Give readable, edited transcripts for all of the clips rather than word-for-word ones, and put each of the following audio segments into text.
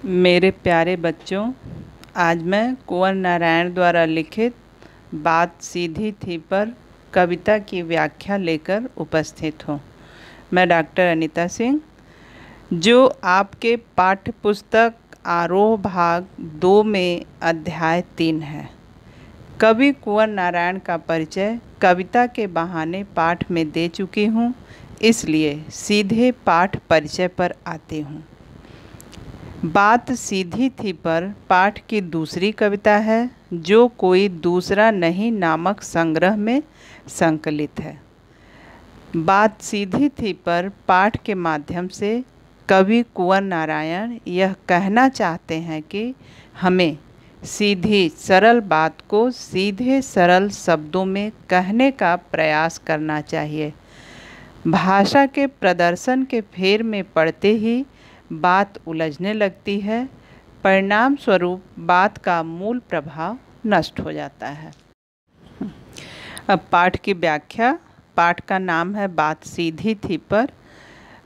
मेरे प्यारे बच्चों, आज मैं कुंवर नारायण द्वारा लिखित बात सीधी थी पर कविता की व्याख्या लेकर उपस्थित हूँ। मैं डॉक्टर अनीता सिंह, जो आपके पाठ्य पुस्तक आरोह भाग 2 में अध्याय 3 है। कवि कुंवर नारायण का परिचय कविता के बहाने पाठ में दे चुकी हूँ, इसलिए सीधे पाठ परिचय पर आती हूँ। बात सीधी थी पर पाठ की दूसरी कविता है, जो कोई दूसरा नहीं नामक संग्रह में संकलित है। बात सीधी थी पर पाठ के माध्यम से कवि कुंवर नारायण यह कहना चाहते हैं कि हमें सीधी सरल बात को सीधे सरल शब्दों में कहने का प्रयास करना चाहिए। भाषा के प्रदर्शन के फेर में पड़ते ही बात उलझने लगती है, परिणाम स्वरूप बात का मूल प्रभाव नष्ट हो जाता है। अब पाठ की व्याख्या। पाठ का नाम है बात सीधी थी पर।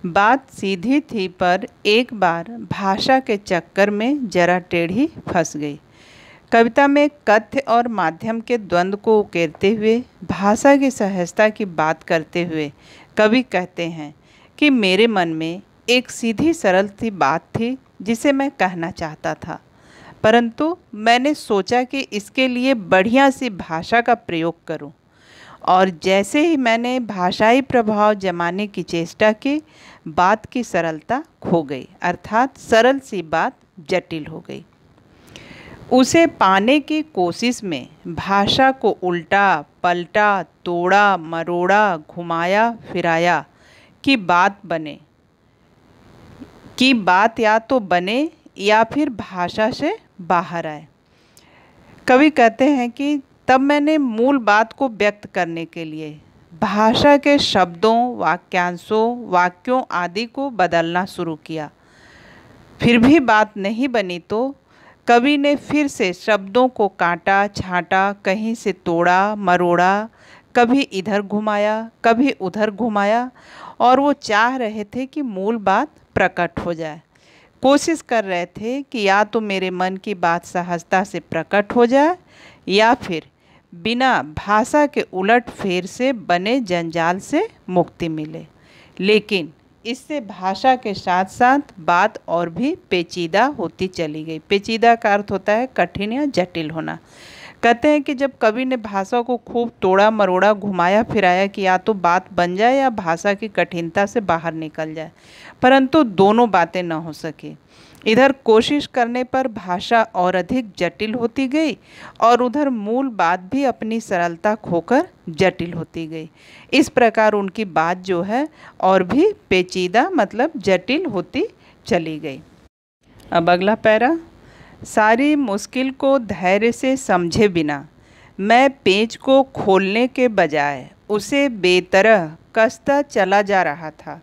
बात सीधी थी पर एक बार भाषा के चक्कर में जरा टेढ़ी फंस गई। कविता में कथ्य और माध्यम के द्वंद्व को उकेरते हुए भाषा की सहजता की बात करते हुए कवि कहते हैं कि मेरे मन में एक सीधी सरल सी बात थी जिसे मैं कहना चाहता था, परंतु मैंने सोचा कि इसके लिए बढ़िया सी भाषा का प्रयोग करूं, और जैसे ही मैंने भाषाई प्रभाव जमाने की चेष्टा की, बात की सरलता खो गई, अर्थात सरल सी बात जटिल हो गई। उसे पाने की कोशिश में भाषा को उल्टा पलटा, तोड़ा मरोड़ा, घुमाया फिराया कि बात या तो बने या फिर भाषा से बाहर आए। कवि कहते हैं कि तब मैंने मूल बात को व्यक्त करने के लिए भाषा के शब्दों, वाक्यांशों, वाक्यों आदि को बदलना शुरू किया। फिर भी बात नहीं बनी तो कवि ने फिर से शब्दों को काटा छाँटा, कहीं से तोड़ा मरोड़ा, कभी इधर घुमाया कभी उधर घुमाया, और वो चाह रहे थे कि मूल बात प्रकट हो जाए। कोशिश कर रहे थे कि या तो मेरे मन की बात सहजता से प्रकट हो जाए या फिर बिना भाषा के उलट फेर से बने जंजाल से मुक्ति मिले। लेकिन इससे भाषा के साथ साथ बात और भी पेचीदा होती चली गई। पेचीदा का अर्थ होता है कठिन या जटिल होना। कहते हैं कि जब कवि ने भाषा को खूब तोड़ा मरोड़ा, घुमाया फिराया कि या तो बात बन जाए या भाषा की कठिनता से बाहर निकल जाए, परंतु दोनों बातें न हो सके। इधर कोशिश करने पर भाषा और अधिक जटिल होती गई और उधर मूल बात भी अपनी सरलता खोकर जटिल होती गई। इस प्रकार उनकी बात जो है और भी पेचीदा मतलब जटिल होती चली गई। अब अगला पैरा। सारी मुश्किल को धैर्य से समझे बिना मैं पेंच को खोलने के बजाय उसे बेतरह कसता चला जा रहा था,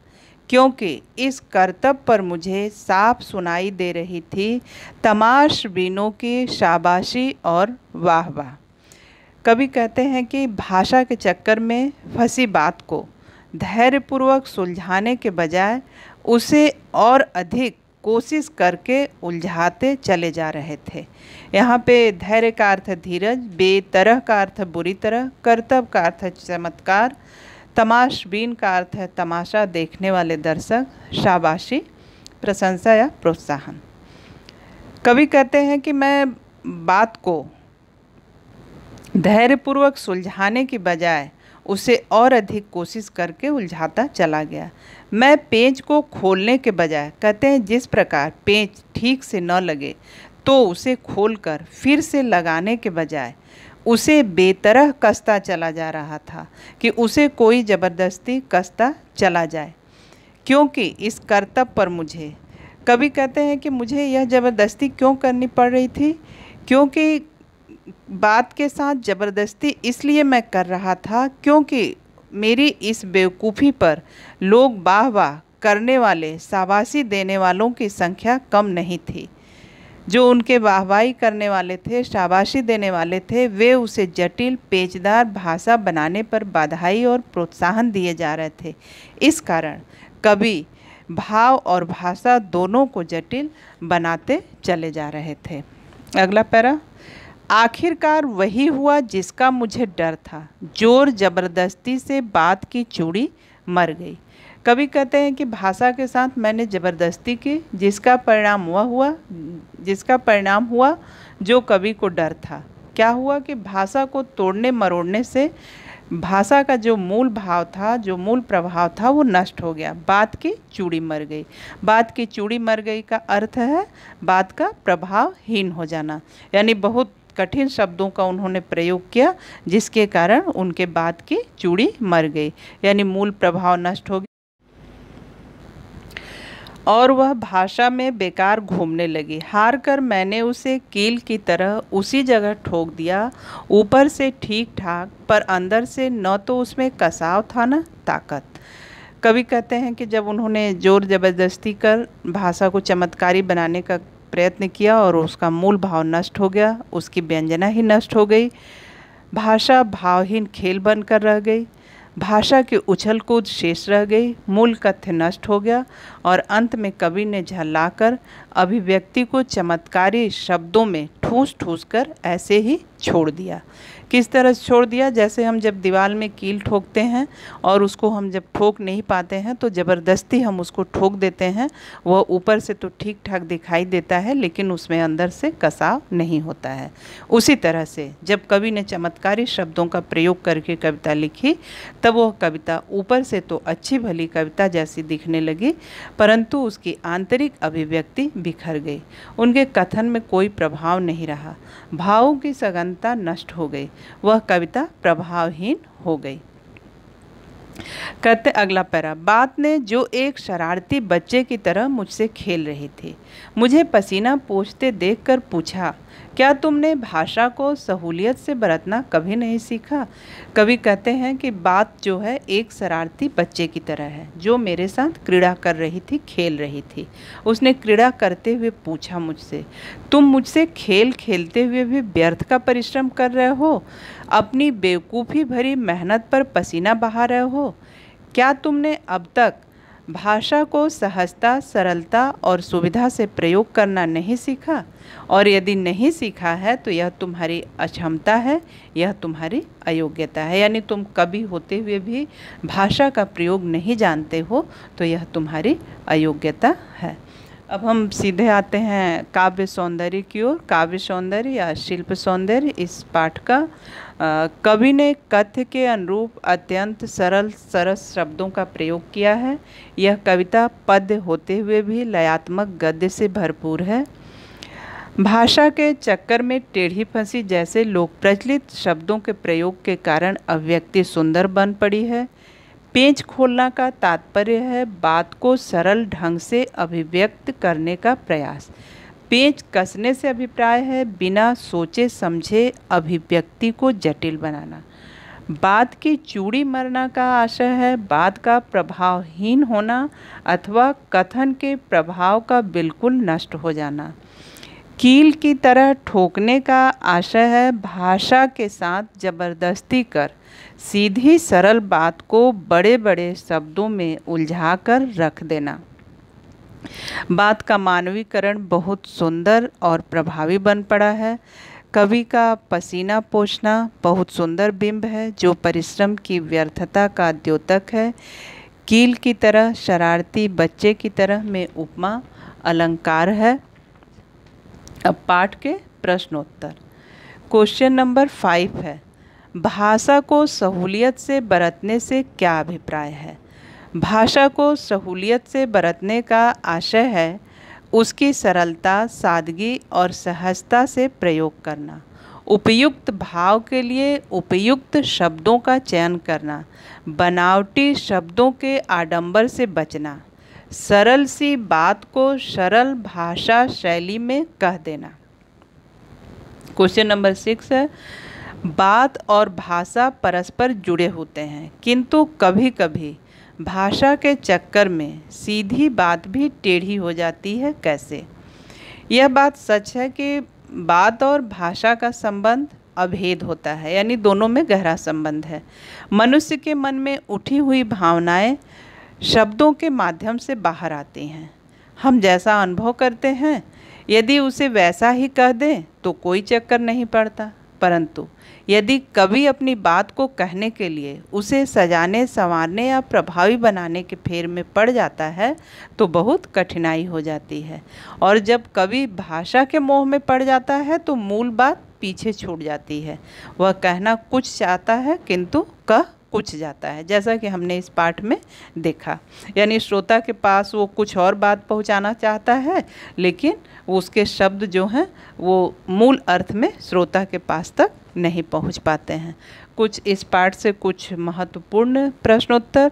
क्योंकि इस कर्तव्य पर मुझे साफ सुनाई दे रही थी तमाशबीनों की शाबाशी और वाह वाह। कवि कहते हैं कि भाषा के चक्कर में फंसी बात को धैर्यपूर्वक सुलझाने के बजाय उसे और अधिक कोशिश करके उलझाते चले जा रहे थे। यहाँ पे धैर्य का अर्थ धीरज, बेतरह का अर्थ बुरी तरह, कर्तव्य का अर्थ चमत्कार, तमाशबीन का अर्थ है तमाशा देखने वाले दर्शक, शाबाशी प्रशंसा या प्रोत्साहन। कवि कहते हैं कि मैं बात को धैर्यपूर्वक सुलझाने की बजाय उसे और अधिक कोशिश करके उलझाता चला गया। मैं पेंच को खोलने के बजाय, कहते हैं जिस प्रकार पेंच ठीक से न लगे तो उसे खोलकर फिर से लगाने के बजाय उसे बेतरह कसता चला जा रहा था कि उसे कोई ज़बरदस्ती कसता चला जाए, क्योंकि इस कर्तव्य पर मुझे, कवि कहते हैं कि मुझे यह ज़बरदस्ती क्यों करनी पड़ रही थी, क्योंकि बात के साथ ज़बरदस्ती इसलिए मैं कर रहा था क्योंकि मेरी इस बेवकूफ़ी पर लोग वाह वाह करने वाले, शाबाशी देने वालों की संख्या कम नहीं थी। जो उनके वाहवाही करने वाले थे, शाबाशी देने वाले थे, वे उसे जटिल पेचदार भाषा बनाने पर बधाई और प्रोत्साहन दिए जा रहे थे। इस कारण कवि भाव और भाषा दोनों को जटिल बनाते चले जा रहे थे। अगला पैरा, आखिरकार वही हुआ जिसका मुझे डर था, जोर जबरदस्ती से बात की चूड़ी मर गई। कवि कहते हैं कि भाषा के साथ मैंने ज़बरदस्ती की, जिसका परिणाम हुआ जो कवि को डर था। क्या हुआ कि भाषा को तोड़ने मरोड़ने से भाषा का जो मूल भाव था, जो मूल प्रभाव था, वो नष्ट हो गया। बात की चूड़ी मर गई। बात की चूड़ी मर गई का अर्थ है बात का प्रभावहीन हो जाना, यानी बहुत कठिन शब्दों का उन्होंने प्रयोग किया जिसके कारण उनके बात की चूड़ी मर गई, यानी मूल प्रभाव नष्ट हो गया और वह भाषा में बेकार घूमने लगी। हार कर मैंने उसे कील की तरह उसी जगह ठोक दिया, ऊपर से ठीक ठाक, पर अंदर से न तो उसमें कसाव था न ताकत। कवि कहते हैं कि जब उन्होंने जोर ज़बरदस्ती कर भाषा को चमत्कारी बनाने का प्रयत्न किया और उसका मूल भाव नष्ट हो गया, उसकी व्यंजना ही नष्ट हो गई, भाषा भावहीन खेल बनकर रह गई, भाषा की उछल कूद शेष रह गई, मूल तथ्य नष्ट हो गया और अंत में कवि ने झल्लाकर अभिव्यक्ति को चमत्कारी शब्दों में ठूस ठूस कर ऐसे ही छोड़ दिया। किस तरह से छोड़ दिया? जैसे हम जब दीवार में कील ठोकते हैं और उसको हम जब ठोक नहीं पाते हैं तो ज़बरदस्ती हम उसको ठोक देते हैं, वह ऊपर से तो ठीक ठाक दिखाई देता है लेकिन उसमें अंदर से कसाव नहीं होता है। उसी तरह से जब कवि ने चमत्कारी शब्दों का प्रयोग करके कविता लिखी तब वह कविता ऊपर से तो अच्छी भली कविता जैसी दिखने लगी, परंतु उसकी आंतरिक अभिव्यक्ति बिखर गई। उनके कथन में कोई प्रभाव नहीं रहा, भावों की सघनता नष्ट हो गई, वह कविता प्रभावहीन हो गई। कहते अगला पैरा, बात ने जो एक शरारती बच्चे की तरह मुझसे खेल रही थी, मुझे पसीना पोंछते देखकर पूछा, क्या तुमने भाषा को सहूलियत से बरतना कभी नहीं सीखा? कवि कहते हैं कि बात जो है एक शरारती बच्चे की तरह है जो मेरे साथ क्रीड़ा कर रही थी, खेल रही थी। उसने क्रीड़ा करते हुए पूछा मुझसे, तुम मुझसे खेल खेलते हुए भी व्यर्थ का परिश्रम कर रहे हो, अपनी बेवकूफ़ी भरी मेहनत पर पसीना बहा रहे हो। क्या तुमने अब तक भाषा को सहजता, सरलता और सुविधा से प्रयोग करना नहीं सीखा? और यदि नहीं सीखा है तो यह तुम्हारी अक्षमता है, यह तुम्हारी अयोग्यता है, यानी तुम कवि होते हुए भी भाषा का प्रयोग नहीं जानते हो तो यह तुम्हारी अयोग्यता है। अब हम सीधे आते हैं काव्य सौंदर्य की ओर। काव्य सौंदर्य या शिल्प सौंदर्य इस पाठ का कवि ने कथ्य के अनुरूप अत्यंत सरल सरस शब्दों का प्रयोग किया है। यह कविता पद्य होते हुए भी लयात्मक गद्य से भरपूर है। भाषा के चक्कर में टेढ़ी फंसी जैसे लोक प्रचलित शब्दों के प्रयोग के कारण अभिव्यक्ति सुंदर बन पड़ी है। पेंच खोलना का तात्पर्य है बात को सरल ढंग से अभिव्यक्त करने का प्रयास। पेंच कसने से अभिप्राय है बिना सोचे समझे अभिव्यक्ति को जटिल बनाना। बात की चूड़ी मरना का आशय है बात का प्रभावहीन होना अथवा कथन के प्रभाव का बिल्कुल नष्ट हो जाना। कील की तरह ठोकने का आशय है भाषा के साथ जबरदस्ती कर सीधी सरल बात को बड़े बड़े शब्दों में उलझाकर रख देना। बात का मानवीकरण बहुत सुंदर और प्रभावी बन पड़ा है। कवि का पसीना पोंछना बहुत सुंदर बिंब है जो परिश्रम की व्यर्थता का द्योतक है। कील की तरह, शरारती बच्चे की तरह में उपमा अलंकार है। अब पाठ के प्रश्नोत्तर। क्वेश्चन नंबर 5 है, भाषा को सहूलियत से बरतने से क्या अभिप्राय है? भाषा को सहूलियत से बरतने का आशय है उसकी सरलता, सादगी और सहजता से प्रयोग करना, उपयुक्त भाव के लिए उपयुक्त शब्दों का चयन करना, बनावटी शब्दों के आडंबर से बचना, सरल सी बात को सरल भाषा शैली में कह देना। क्वेश्चन नंबर 6 है, बात और भाषा परस्पर जुड़े होते हैं किंतु कभी कभी भाषा के चक्कर में सीधी बात भी टेढ़ी हो जाती है, कैसे? यह बात सच है कि बात और भाषा का संबंध अभेद होता है, यानी दोनों में गहरा संबंध है। मनुष्य के मन में उठी हुई भावनाएं शब्दों के माध्यम से बाहर आती हैं। हम जैसा अनुभव करते हैं यदि उसे वैसा ही कह दें तो कोई चक्कर नहीं पड़ता, परंतु यदि कवि अपनी बात को कहने के लिए उसे सजाने संवारने या प्रभावी बनाने के फेर में पड़ जाता है तो बहुत कठिनाई हो जाती है। और जब कवि भाषा के मोह में पड़ जाता है तो मूल बात पीछे छूट जाती है। वह कहना कुछ चाहता है किंतु कह कुछ जाता है, जैसा कि हमने इस पाठ में देखा। यानी श्रोता के पास वो कुछ और बात पहुंचाना चाहता है, लेकिन उसके शब्द जो हैं वो मूल अर्थ में श्रोता के पास तक नहीं पहुंच पाते हैं। कुछ इस पाठ से कुछ महत्वपूर्ण प्रश्नोत्तर।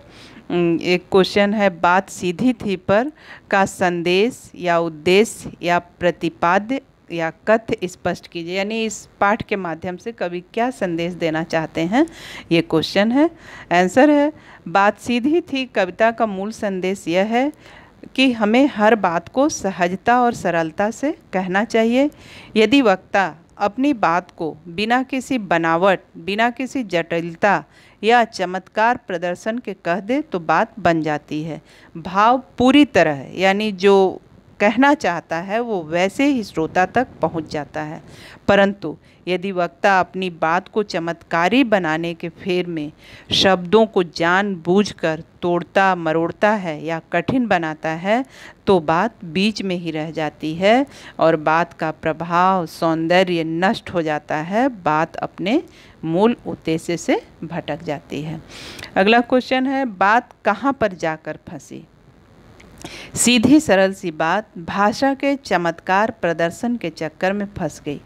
एक क्वेश्चन है, बात सीधी थी पर का संदेश या उद्देश्य या प्रतिपाद्य या कथ्य स्पष्ट कीजिए। यानी इस पाठ के माध्यम से कवि क्या संदेश देना चाहते हैं, ये क्वेश्चन है। आंसर है, बात सीधी थी कविता का मूल संदेश यह है कि हमें हर बात को सहजता और सरलता से कहना चाहिए। यदि वक्ता अपनी बात को बिना किसी बनावट, बिना किसी जटिलता या चमत्कार प्रदर्शन के कह दे तो बात बन जाती है। भाव पूरी तरह यानी जो कहना चाहता है वो वैसे ही श्रोता तक पहुंच जाता है। परंतु यदि वक्ता अपनी बात को चमत्कारी बनाने के फेर में शब्दों को जानबूझकर तोड़ता मरोड़ता है या कठिन बनाता है तो बात बीच में ही रह जाती है और बात का प्रभाव सौंदर्य नष्ट हो जाता है, बात अपने मूल उद्देश्य से भटक जाती है। अगला क्वेश्चन है, बात कहाँ पर जाकर फंसी। सीधी सरल सी बात भाषा के चमत्कार प्रदर्शन के चक्कर में फंस गई।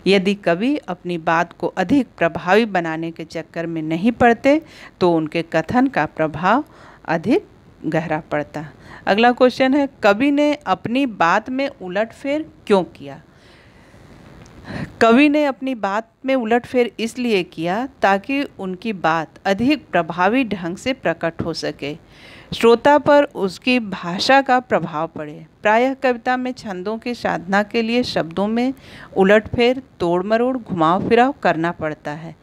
यदि कवि अपनी बात को अधिक प्रभावी बनाने के चक्कर में नहीं पड़ते तो उनके कथन का प्रभाव अधिक गहरा पड़ता। अगला क्वेश्चन है, कवि ने अपनी बात में उलटफेर क्यों किया। कवि ने अपनी बात में उलटफेर इसलिए किया ताकि उनकी बात अधिक प्रभावी ढंग से प्रकट हो सके, श्रोता पर उसकी भाषा का प्रभाव पड़े। प्रायः कविता में छंदों की साधना के लिए शब्दों में उलटफेर, तोड़ मरोड़, घुमाव फिराव करना पड़ता है।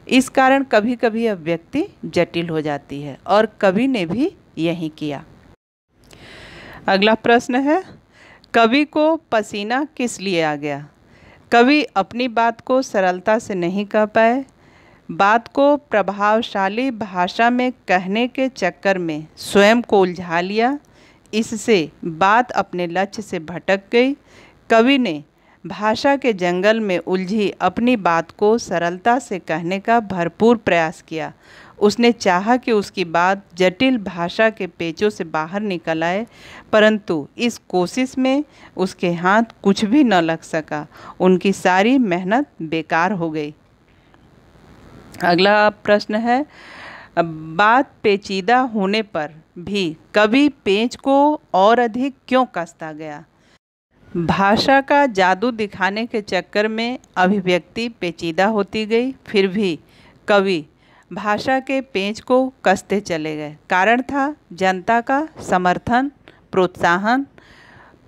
इस कारण कभी कभी अभिव्यक्ति जटिल हो जाती है और कवि ने भी यही किया। अगला प्रश्न है, कवि को पसीना किस लिए आ गया। कवि अपनी बात को सरलता से नहीं कह पाए, बात को प्रभावशाली भाषा में कहने के चक्कर में स्वयं को उलझा लिया, इससे बात अपने लक्ष्य से भटक गई। कवि ने भाषा के जंगल में उलझी अपनी बात को सरलता से कहने का भरपूर प्रयास किया। उसने चाहा कि उसकी बात जटिल भाषा के पेचों से बाहर निकल आए, परंतु इस कोशिश में उसके हाथ कुछ भी न लग सका। उनकी सारी मेहनत बेकार हो गई। अगला प्रश्न है, बात पेचीदा होने पर भी कवि पेंच को और अधिक क्यों कसता गया। भाषा का जादू दिखाने के चक्कर में अभिव्यक्ति पेचीदा होती गई, फिर भी कवि भाषा के पेंच को कसते चले गए। कारण था जनता का समर्थन, प्रोत्साहन,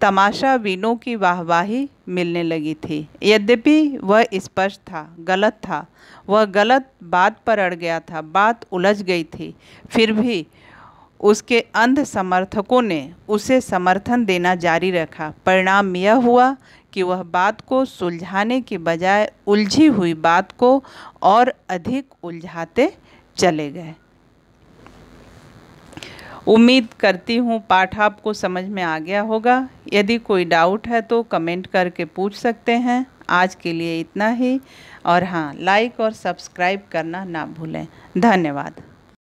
तमाशाबीनों की वाहवाही मिलने लगी थी। यद्यपि वह स्पष्ट था, गलत था, वह गलत बात पर अड़ गया था, बात उलझ गई थी, फिर भी उसके अंध समर्थकों ने उसे समर्थन देना जारी रखा। परिणाम यह हुआ कि वह बात को सुलझाने की बजाय उलझी हुई बात को और अधिक उलझाते चले गए। उम्मीद करती हूँ पाठ आपको समझ में आ गया होगा। यदि कोई डाउट है तो कमेंट करके पूछ सकते हैं। आज के लिए इतना ही, और हाँ, लाइक और सब्सक्राइब करना ना भूलें। धन्यवाद।